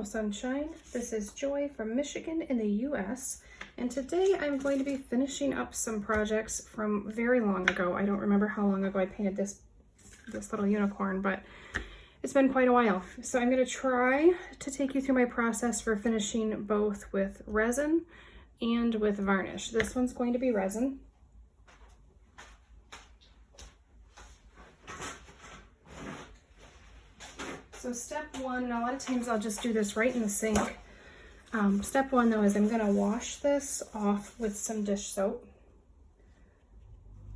Hello sunshine, this is Joy from Michigan in the US, and today I'm going to be finishing up some projects from very long ago. I don't remember how long ago I painted this little unicorn, but it's been quite a while. So I'm going to try to take you through my process for finishing both with resin and with varnish. This one's going to be resin. So step one, and a lot of times I'll just do this right in the sink. Step one though is I'm gonna wash this off with some dish soap.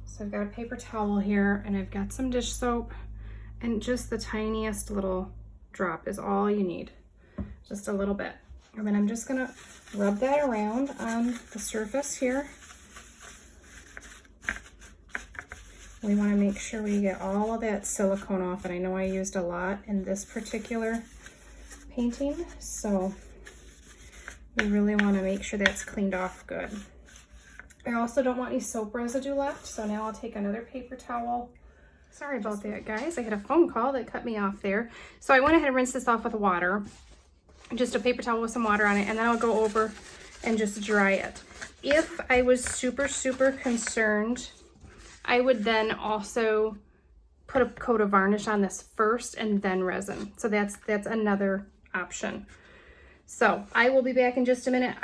So I've got a paper towel here and I've got some dish soap, and just the tiniest little drop is all you need. Just a little bit. And then I'm just gonna rub that around on the surface here. We want to make sure we get all of that silicone off, and I know I used a lot in this particular painting, so we really want to make sure that's cleaned off good. I also don't want any soap residue left, so now I'll take another paper towel. Sorry about that, guys. I had a phone call that cut me off there. So I went ahead and rinsed this off with water, just a paper towel with some water on it, and then I'll go over and just dry it. If I was super concerned, I would then also put a coat of varnish on this first and then resin. So that's another option. So I will be back in just a minute.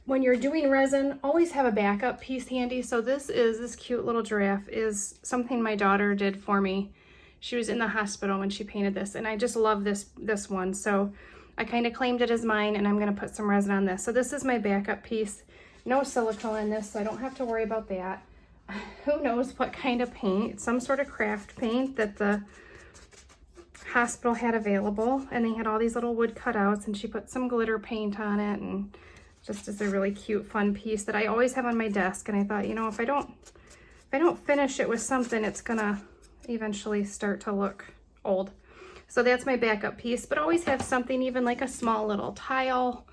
When you're doing resin, always have a backup piece handy. So this cute little giraffe is something my daughter did for me. She was in the hospital when she painted this, and I just love this one. So I kind of claimed it as mine, and I'm gonna put some resin on this. So this is my backup piece. No silicone in this, so I don't have to worry about that. Who knows what kind of paint, some sort of craft paint that the hospital had available, and they had all these little wood cutouts, and she put some glitter paint on it, and just is a really cute fun piece that I always have on my desk. And I thought, you know, if I don't finish it with something, it's gonna eventually start to look old. So that's my backup piece, but always have something, even like a small little tile.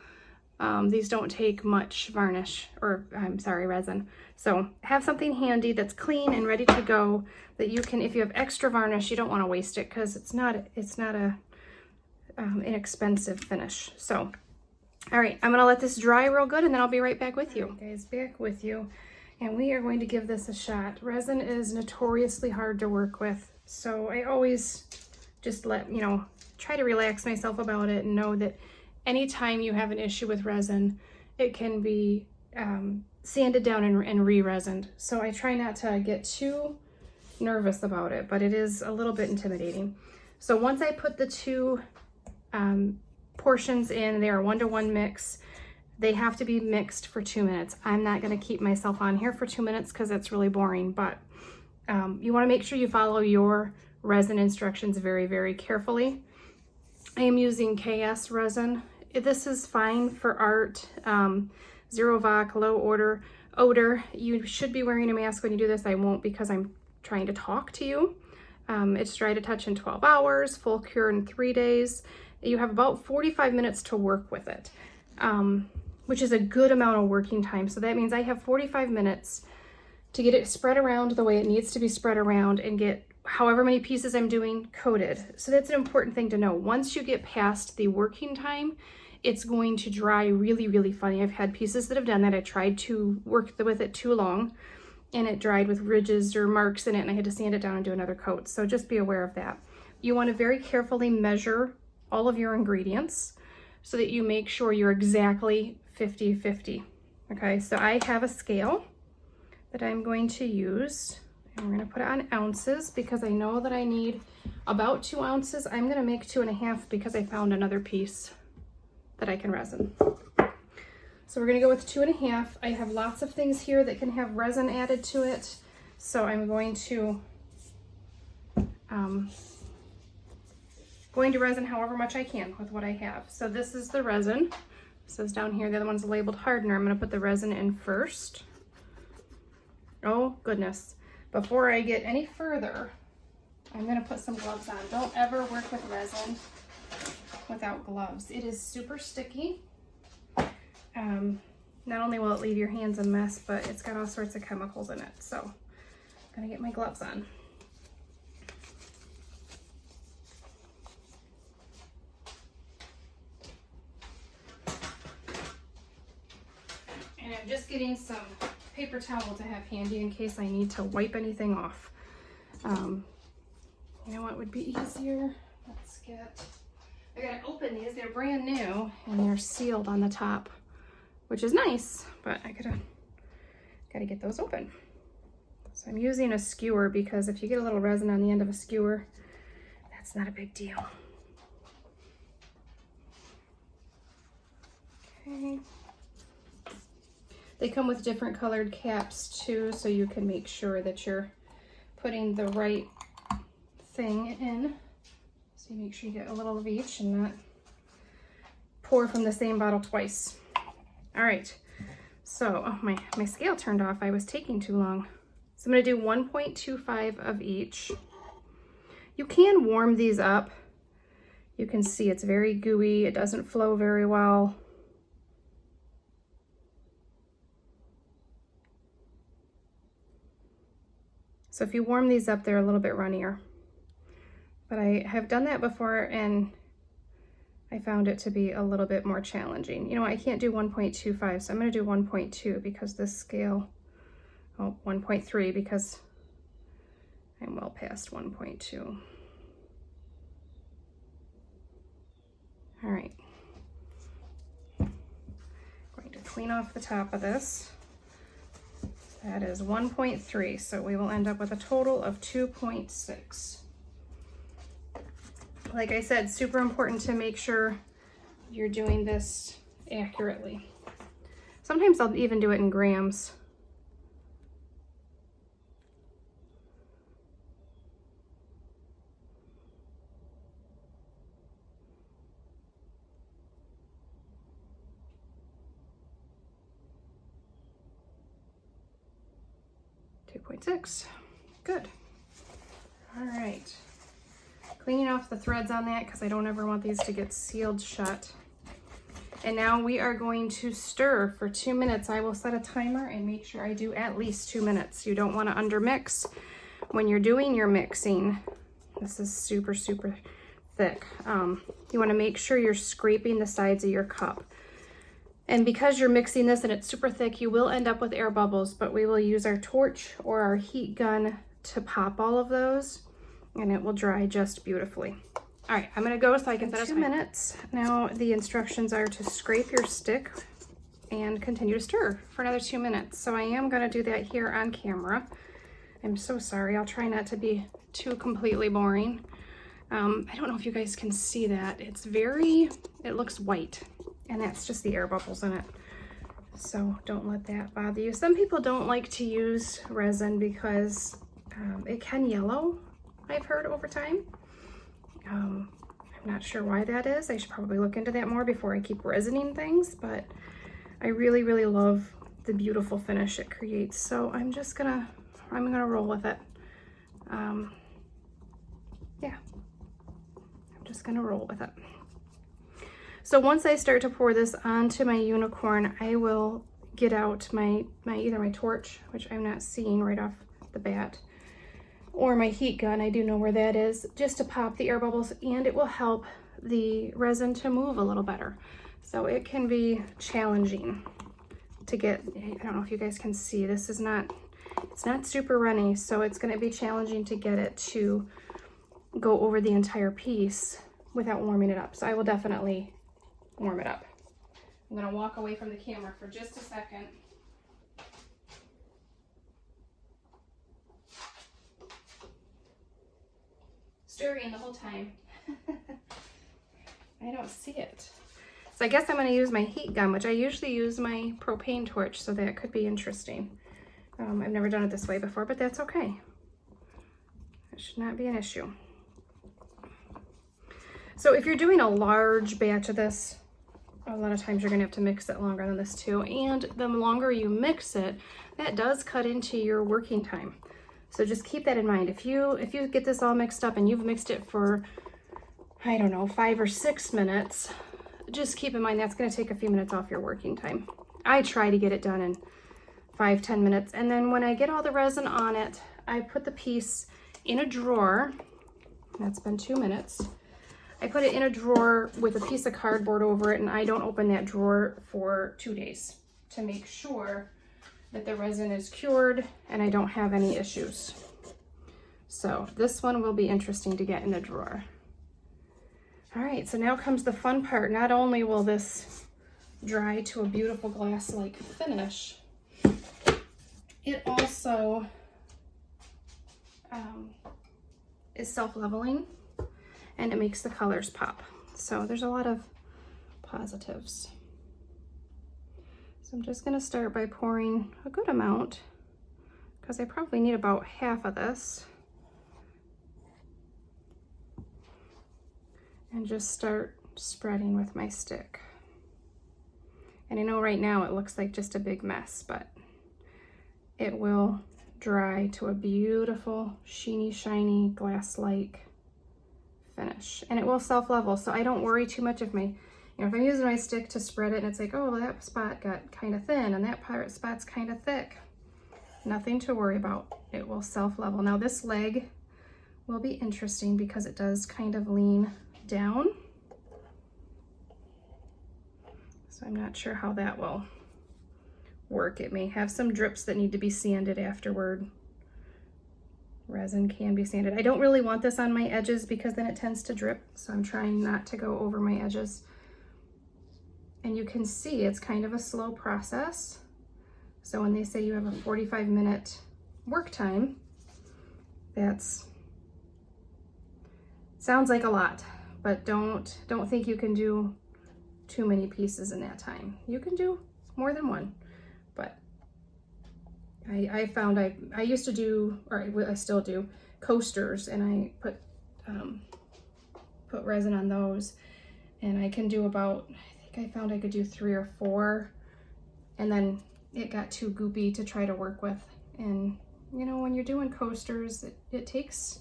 These don't take much varnish, or I'm sorry, resin. So have something handy that's clean and ready to go, that you can, if you have extra varnish, you don't want to waste it, because it's not a inexpensive finish. So, all right, I'm gonna let this dry real good, and then I'll be right back with you. All right, guys, back with you, and we are going to give this a shot. Resin is notoriously hard to work with, so I always just try to relax myself about it and know that anytime you have an issue with resin, it can be sanded down and re-resined. So I try not to get too nervous about it, but it is a little bit intimidating. So once I put the two portions in, they are 1-to-1 mix. They have to be mixed for 2 minutes. I'm not gonna keep myself on here for 2 minutes because it's really boring, but you wanna make sure you follow your resin instructions very carefully. I am using KS resin. This is fine for art. Zero VOC, low odor. You should be wearing a mask when you do this. I won't, because I'm trying to talk to you. It's dry to touch in 12 hours, full cure in 3 days. You have about 45 minutes to work with it, which is a good amount of working time. So that means I have 45 minutes to get it spread around the way it needs to be spread around, and get however many pieces I'm doing coated. So that's an important thing to know. Once you get past the working time, it's going to dry really funny. I've had pieces that have done that. I tried to work with it too long, and it dried with ridges or marks in it, and I had to sand it down and do another coat. So just be aware of that. You want to very carefully measure all of your ingredients so that you make sure you're exactly 50-50. Okay, so I have a scale that I'm going to use. And we're gonna put it on ounces, because I know that I need about 2 ounces. I'm gonna make 2.5 because I found another piece that I can resin. So we're gonna go with 2.5. I have lots of things here that can have resin added to it. So I'm going to resin however much I can with what I have. So this is the resin. It says down here, the other one's labeled hardener. I'm gonna put the resin in first. Oh goodness. Before I get any further, I'm gonna put some gloves on. Don't ever work with resin without gloves. It is super sticky. Not only will it leave your hands a mess, but it's got all sorts of chemicals in it. So I'm gonna get my gloves on. And I'm just getting some paper towel to have handy in case I need to wipe anything off. You know what would be easier? Let's get, I gotta open these. They're brand new and they're sealed on the top, which is nice, but I gotta get those open. So I'm using a skewer because if you get a little resin on the end of a skewer, that's not a big deal. Okay. They come with different colored caps too, so you can make sure that you're putting the right thing in. So you make sure you get a little of each and not pour from the same bottle twice. All right, so oh, my scale turned off. I was taking too long. So I'm gonna do 1.25 of each. You can warm these up. You can see it's very gooey. It doesn't flow very well. So if you warm these up, they're a little bit runnier. But I have done that before and I found it to be a little bit more challenging. You know, I can't do 1.25, so I'm gonna do 1.2 because this scale, oh, 1.3 because I'm well past 1.2. All right. Going to clean off the top of this. That is 1.3, so we will end up with a total of 2.6. Like I said, super important to make sure you're doing this accurately. Sometimes I'll even do it in grams. Good. All right. Cleaning off the threads on that because I don't ever want these to get sealed shut. And now we are going to stir for 2 minutes. I will set a timer and make sure I do at least 2 minutes. You don't want to undermix when you're doing your mixing. This is super, super thick. You want to make sure you're scraping the sides of your cup. And because you're mixing this and it's super thick, you will end up with air bubbles, but we will use our torch or our heat gun to pop all of those and it will dry just beautifully. All right, I'm gonna go so I can set up 2 minutes. Now the instructions are to scrape your stick and continue to stir for another 2 minutes. So I am gonna do that here on camera. I'm so sorry, I'll try not to be too completely boring. I don't know if you guys can see that. It looks white. And that's just the air bubbles in it. So don't let that bother you. Some people don't like to use resin because it can yellow, I've heard over time. I'm not sure why that is. I should probably look into that more before I keep resining things, but I really, really love the beautiful finish it creates. So I'm gonna roll with it. Yeah, I'm just gonna roll with it. So once I start to pour this onto my unicorn, I will get out either my torch, which I'm not seeing right off the bat, or my heat gun. I do know where that is, just to pop the air bubbles, and it will help the resin to move a little better. So it can be challenging to get, I don't know if you guys can see, it's not super runny, so it's gonna be challenging to get it to go over the entire piece without warming it up. So I will definitely warm it up. I'm gonna walk away from the camera for just a second. Stirring the whole time. I don't see it. So I guess I'm gonna use my heat gun, which I usually use my propane torch, so that could be interesting. I've never done it this way before, but that's okay. That should not be an issue. So if you're doing a large batch of this, a lot of times you're gonna have to mix it longer than this too. And the longer you mix it, that does cut into your working time. So just keep that in mind. If you get this all mixed up and you've mixed it for, I don't know, 5 or 6 minutes, just keep in mind that's gonna take a few minutes off your working time. I try to get it done in 5-10 minutes. And then when I get all the resin on it, I put the piece in a drawer. That's been 2 minutes. I put it in a drawer with a piece of cardboard over it, and I don't open that drawer for 2 days to make sure that the resin is cured and I don't have any issues. So this one will be interesting to get in a drawer. All right, so now comes the fun part. Not only will this dry to a beautiful glass-like finish, it also is self-leveling and it makes the colors pop. So there's a lot of positives. So I'm just gonna start by pouring a good amount because I probably need about half of this. And just start spreading with my stick. And I know right now it looks like just a big mess, but it will dry to a beautiful, sheeny, shiny, glass-like finish. And it will self-level, so I don't worry too much if my, if I'm using my stick to spread it and it's like, oh, well, that spot got kind of thin and that spot's kind of thick. Nothing to worry about. It will self-level. Now this leg will be interesting because it does kind of lean down. So I'm not sure how that will work. It may have some drips that need to be sanded afterward. Resin can be sanded. I don't really want this on my edges because then it tends to drip, so I'm trying not to go over my edges. And you can see it's kind of a slow process. So when they say you have a 45-minute work time, sounds like a lot. But don't think you can do too many pieces in that time. You can do more than one, but I found I used to do, or I still do, coasters, and I put resin on those, and I can do about, I think I found I could do 3 or 4, and then it got too goopy to try to work with. And when you're doing coasters, it takes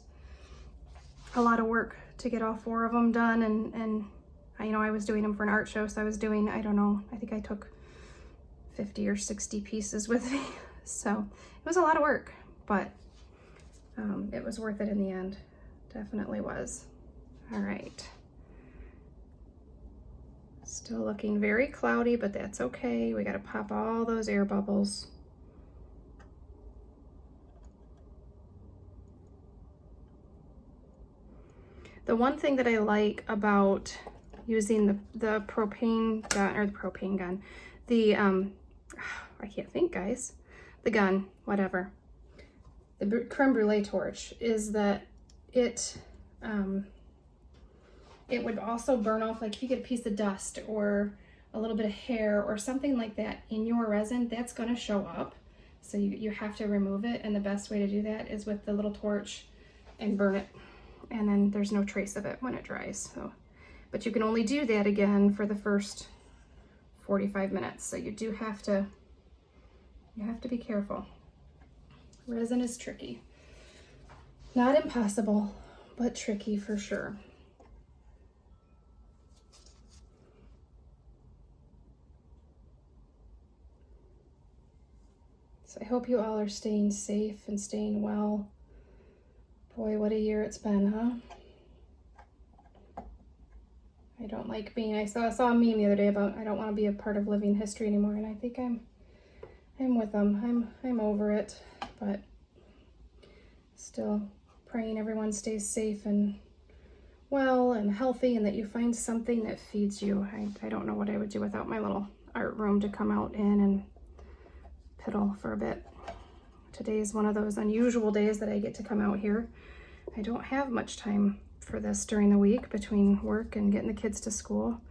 a lot of work to get all 4 of them done, and I was doing them for an art show, so I was doing, I don't know, I think I took 50 or 60 pieces with me. So it was a lot of work, but it was worth it in the end. Definitely was. All right. Still looking very cloudy, but that's okay. We got to pop all those air bubbles. The one thing that I like about using the propane gun, or the propane gun, I can't think, guys, the gun, whatever, the creme brulee torch, is that it would also burn off, like if you get a piece of dust or a little bit of hair or something like that in your resin, that's going to show up. So you have to remove it, and the best way to do that is with the little torch and burn it. And then there's no trace of it when it dries. So, but you can only do that again for the first 45 minutes. So you have to be careful. Resin is tricky. Not impossible, but tricky for sure. So I hope you all are staying safe and staying well. Boy, what a year it's been, huh? I don't like being, I saw a meme the other day about I don't want to be a part of living history anymore, and I think I'm with them. I'm over it, but still praying everyone stays safe and well and healthy, and that you find something that feeds you. I don't know what I would do without my little art room to come out in and piddle for a bit. Today is one of those unusual days that I get to come out here. I don't have much time for this during the week between work and getting the kids to school.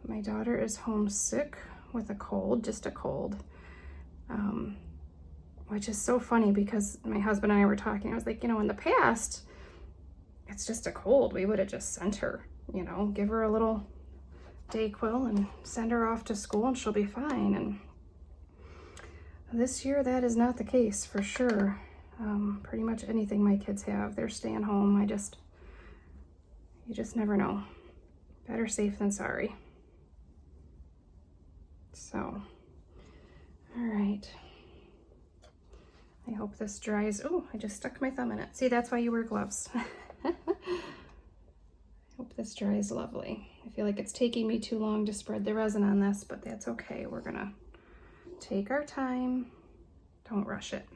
My daughter is homesick with a cold, just a cold, which is so funny because my husband and I were talking. I was like, in the past, it's just a cold. We would have just sent her, give her a little Dayquil and send her off to school and she'll be fine. And this year, that is not the case for sure. Pretty much anything my kids have, they're staying home. You just never know. Better safe than sorry. So, all right. I hope this dries. Oh, I just stuck my thumb in it. See, that's why you wear gloves. I hope this dries lovely. I feel like it's taking me too long to spread the resin on this, but that's okay. We're gonna take our time, don't rush it.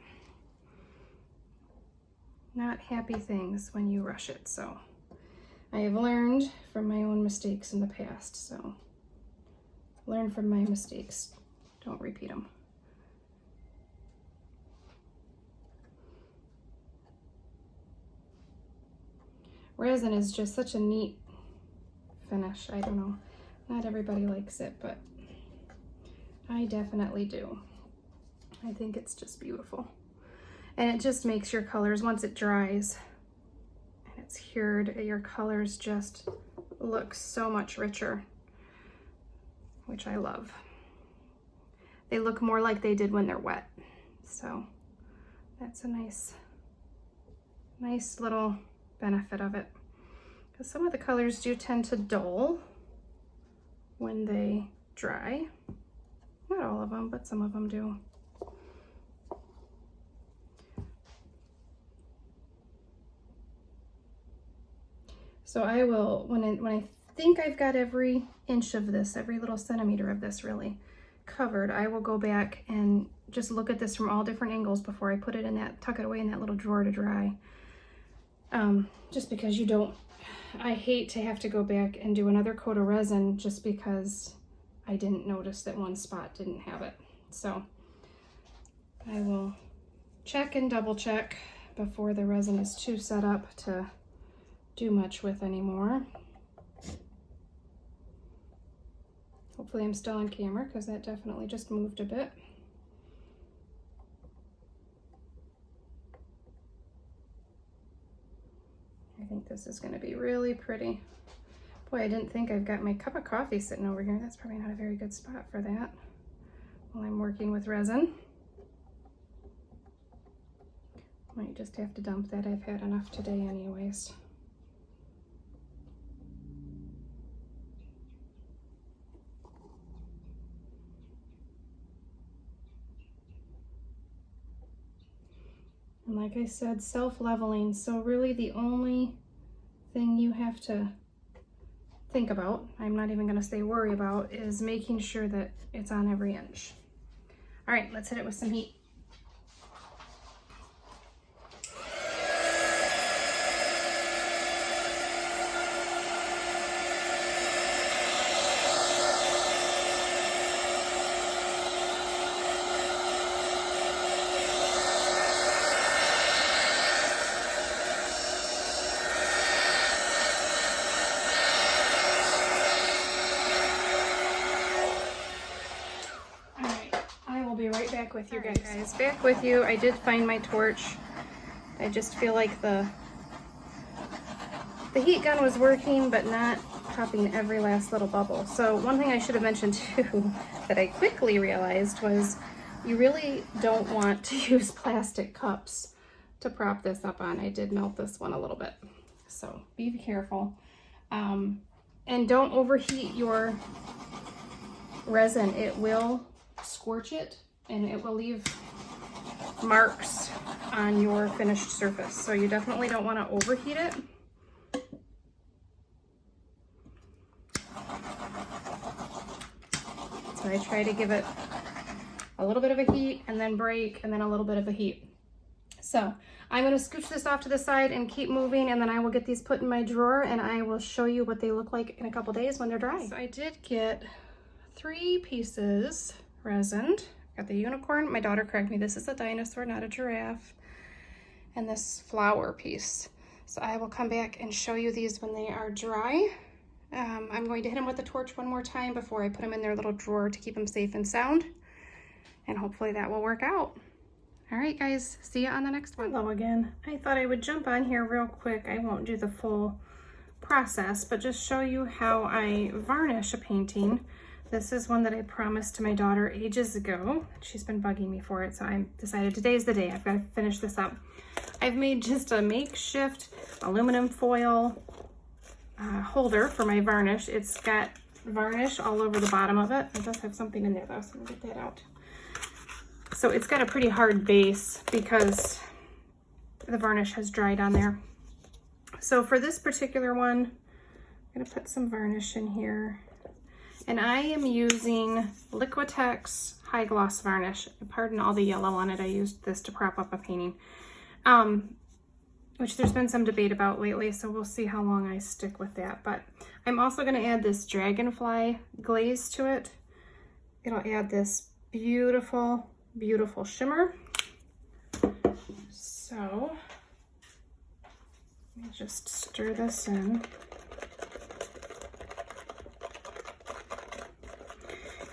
Not happy things when you rush it, so I have learned from my own mistakes in the past, so learn from my mistakes, don't repeat them. Resin is just such a neat finish. I don't know, not everybody likes it, but I definitely do. I think it's just beautiful. And it just makes your colors, once it dries and it's cured, your colors just look so much richer, which I love. They look more like they did when they're wet. So that's a nice little benefit of it. Because some of the colors do tend to dull when they dry. Not all of them, but some of them do. So I will, when I think I've got every inch of this, every little centimeter of this really covered, I will go back and just look at this from all different angles before I put it in that, tuck it away in that little drawer to dry. Just because I hate to have to go back and do another coat of resin just because I didn't notice that one spot didn't have it. So I will check and double check before the resin is too set up to do much with anymore. Hopefully I'm still on camera because that definitely just moved a bit. I think this is going to be really pretty. Boy, I didn't think I've got my cup of coffee sitting over here. That's probably not a very good spot for that while I'm working with resin. Might just have to dump that. I've had enough today anyways. And like I said, self-leveling, so really the only thing you have to think about, I'm not even gonna say worry about, is making sure that it's on every inch. All right, let's hit it with some heat. Back with you guys. Back with you. I did find my torch. I just feel like the heat gun was working, but not popping every last little bubble. So one thing I should have mentioned too that I quickly realized was you really don't want to use plastic cups to prop this up on. I did melt this one a little bit, so be careful. And don't overheat your resin. It will scorch it and it will leave marks on your finished surface. So you definitely don't want to overheat it. So I try to give it a little bit of a heat and then break and then a little bit of a heat. So I'm going to scooch this off to the side and keep moving, and then I will get these put in my drawer and I will show you what they look like in a couple days when they're dry. So I did get 3 pieces resined. Got the unicorn. My daughter corrected me. This is a dinosaur, not a giraffe. And this flower piece. So I will come back and show you these when they are dry. I'm going to hit them with the torch one more time before I put them in their little drawer to keep them safe and sound. And hopefully that will work out. All right, guys, see you on the next one. Hello again. I thought I would jump on here real quick. I won't do the full process, but just show you how I varnish a painting. This is one that I promised to my daughter ages ago. She's been bugging me for it, so I decided today's the day. I've got to finish this up. I've made just a makeshift aluminum foil holder for my varnish. It's got varnish all over the bottom of it. It does have something in there though, so I'm gonna get that out. So it's got a pretty hard base because the varnish has dried on there. So for this particular one, I'm gonna put some varnish in here. And I am using Liquitex high gloss varnish. Pardon all the yellow on it. I used this to prop up a painting, which there's been some debate about lately, so we'll see how long I stick with that. But I'm also going to add this dragonfly glaze to it. It'll add this beautiful, beautiful shimmer. So let me just stir this in.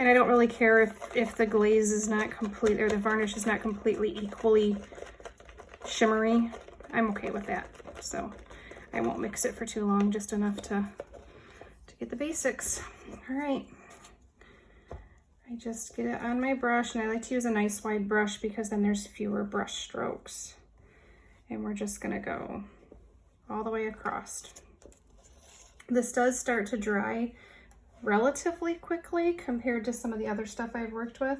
And I don't really care if the glaze is not complete, or the varnish is not completely equally shimmery. I'm okay with that. So I won't mix it for too long, just enough to get the basics. All right. I just get it on my brush, and I like to use a nice wide brush because then there's fewer brush strokes. And we're just gonna go all the way across. This does start to dry relatively quickly compared to some of the other stuff I've worked with.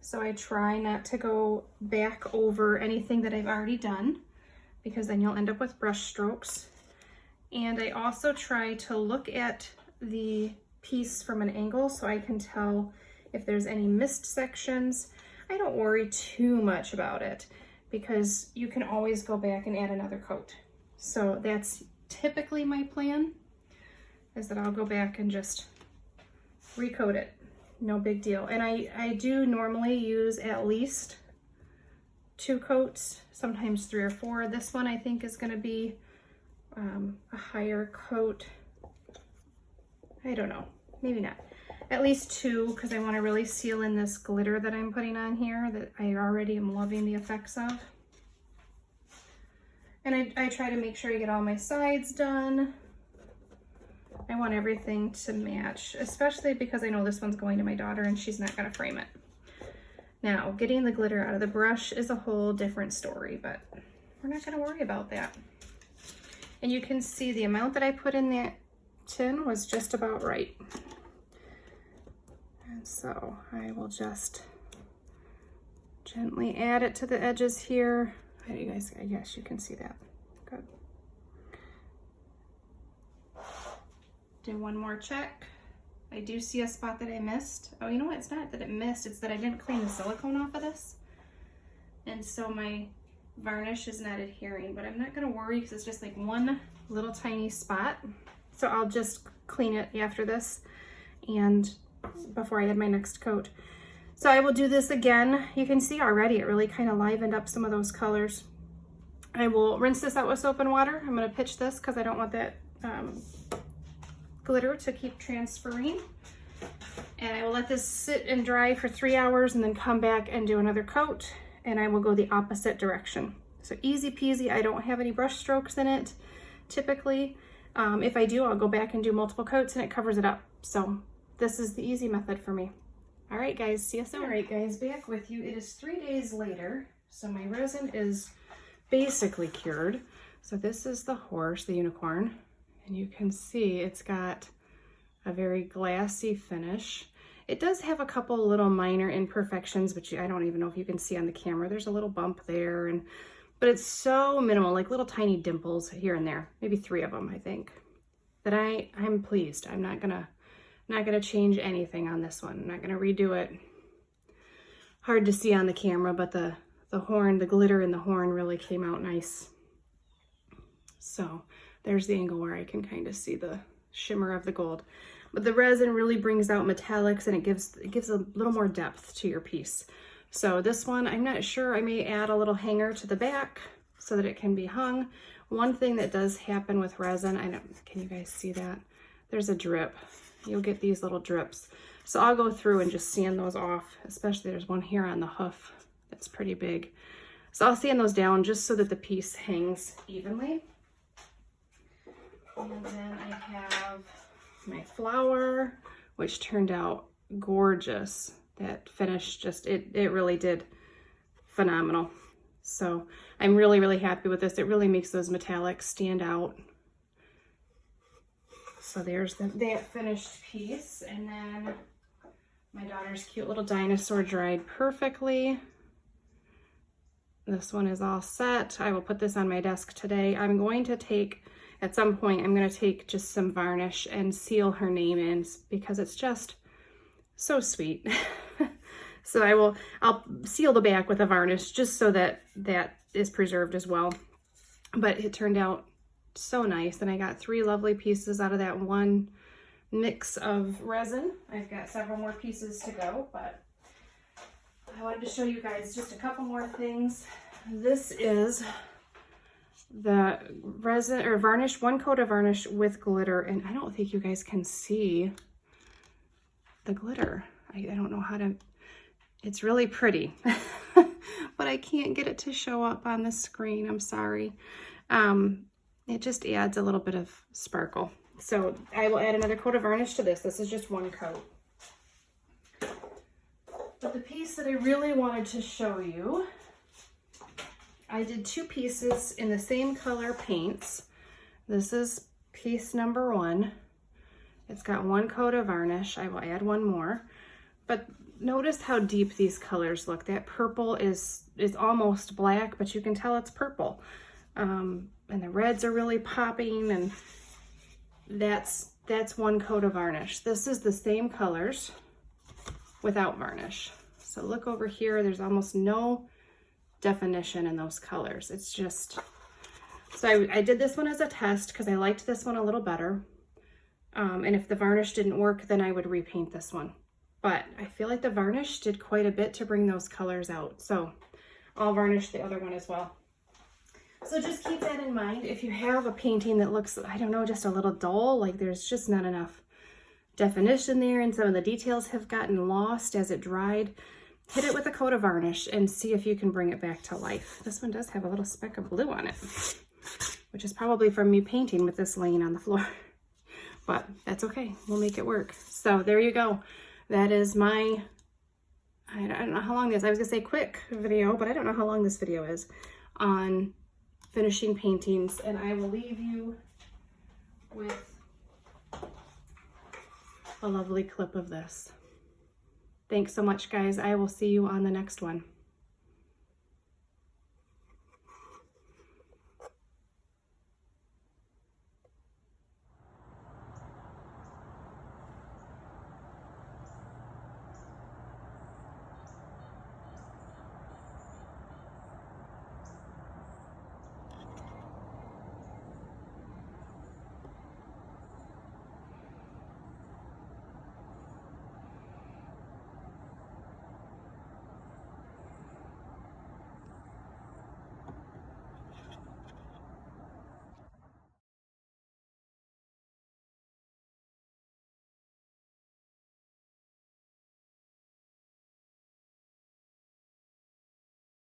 So I try not to go back over anything that I've already done, because then you'll end up with brush strokes. And I also try to look at the piece from an angle so I can tell if there's any missed sections. I don't worry too much about it because you can always go back and add another coat. So that's typically my plan, is that I'll go back and just recoat it. No big deal. And I do normally use at least 2 coats, sometimes 3 or 4. This one I think is going to be a higher coat. I don't know, maybe not. At least 2, because I want to really seal in this glitter that I'm putting on here that I already am loving the effects of. And I try to make sure I get all my sides done. I want everything to match, especially because I know this one's going to my daughter and she's not going to frame it. Now, getting the glitter out of the brush is a whole different story, but we're not going to worry about that. And you can see the amount that I put in that tin was just about right. And so I will just gently add it to the edges here. You guys, I guess you can see that. Good. Do one more check. I do see a spot that I missed. Oh, you know what? It's not that it missed, it's that I didn't clean the silicone off of this. And so my varnish is not adhering, but I'm not gonna worry because it's just like one little tiny spot. So I'll just clean it after this and before I add my next coat. So I will do this again. You can see already it really kind of livened up some of those colors. I will rinse this out with soap and water. I'm gonna pitch this because I don't want that glitter to keep transferring. And I will let this sit and dry for 3 hours and then come back and do another coat, and I will go the opposite direction. So easy peasy. I don't have any brush strokes in it typically. If I do, I'll go back and do multiple coats and it covers it up. So this is the easy method for me. All right, guys, see you soon. All right, guys, back with you. It is 3 days later, so my resin is basically cured. So this is the horse, the unicorn, and you can see it's got a very glassy finish. It does have a couple little minor imperfections, which I don't even know if you can see on the camera. There's a little bump there, but it's so minimal, like little tiny dimples here and there, maybe 3 of them, I think, that I'm pleased. I'm not gonna change anything on this one. I'm not gonna redo it. Hard to see on the camera, but the horn, the glitter in the horn really came out nice. So there's the angle where I can kind of see the shimmer of the gold. But the resin really brings out metallics and it gives a little more depth to your piece. So this one, I'm not sure, I may add a little hanger to the back so that it can be hung. One thing that does happen with resin, can you guys see that? There's a drip. You'll get these little drips. So I'll go through and just sand those off, especially there's one here on the hoof that's pretty big. So I'll sand those down just so that the piece hangs evenly. And then I have my flower, which turned out gorgeous. That finish just, it really did phenomenal. So I'm really, really happy with this. It really makes those metallics stand out. So there's that finished piece. And then my daughter's cute little dinosaur dried perfectly. This one is all set. I will put this on my desk today. I'm going to take, at some point, I'm going to take just some varnish and seal her name in because it's just so sweet. So I'll seal the back with a varnish just so that that is preserved as well. But it turned out so nice, and I got 3 lovely pieces out of that one mix of resin. I've got several more pieces to go, but I wanted to show you guys just a couple more things. This is the resin or varnish, 1 coat of varnish with glitter, and I don't think you guys can see the glitter. I don't know how to, it's really pretty, but I can't get it to show up on the screen. I'm sorry. It just adds a little bit of sparkle. So I will add another coat of varnish to this. This is just 1 coat. But the piece that I really wanted to show you, I did 2 pieces in the same color paints. This is piece number 1. It's got 1 coat of varnish. I will add 1 more. But notice how deep these colors look. That purple is almost black, but you can tell it's purple. And the reds are really popping, and that's 1 coat of varnish. This is the same colors without varnish. So look over here, there's almost no definition in those colors. It's just, so I did this one as a test because I liked this one a little better. And if the varnish didn't work, then I would repaint this one. But I feel like the varnish did quite a bit to bring those colors out. So I'll varnish the other one as well. So just keep that in mind. If you have a painting that looks, I don't know, just a little dull, like there's just not enough definition there and some of the details have gotten lost as it dried, hit it with a coat of varnish and see if you can bring it back to life. This one does have a little speck of blue on it, which is probably from me painting with this laying on the floor, but that's okay. We'll make it work. So there you go. That is my, I don't know how long this, I was gonna say quick video, but I don't know how long this video is on finishing paintings, and I will leave you with a lovely clip of this. Thanks so much, guys. I will see you on the next one.